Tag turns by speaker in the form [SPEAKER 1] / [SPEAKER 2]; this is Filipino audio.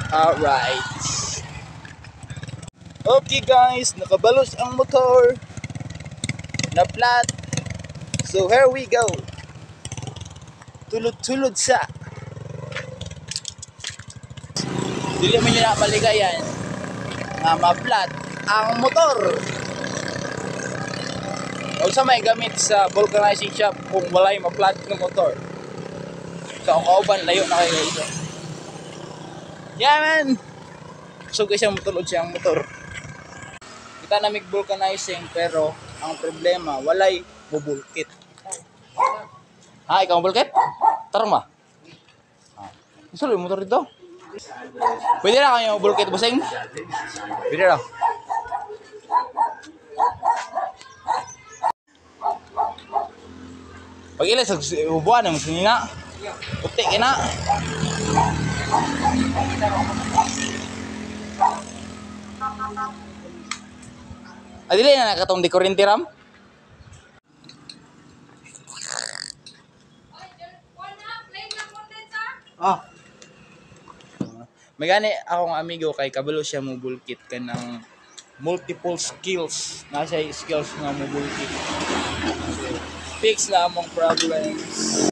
[SPEAKER 1] Alright. Okay guys, nakabalos ang motor na flat. So here we go. Tulod-tulod sa. Dili mo nyo na maligayan na ma-flat ang motor. O sa may gamit sa vulcanizing shop kung walay ma-flat ng motor. So ang kauban, layo na kayo ito. Yeah man! So guys, tulod siya ang motor. Kita na mig-vulcanizing pero ang problema, walay bubulkit. Ha, ikaw ang bulkit? Tarong ba? Gusto yung motor dito? Pwede na kayo bulkit, busing? Pwede na. Pag ilas, ubuan ang sinina. Puti ka na. Adili na nakatong di kuryente ram? Ah. May gani akong amigo kay kabalo siya mo bulkit kanang multiple skills. Nasa skills nga mo bulkit. Fix na among problems.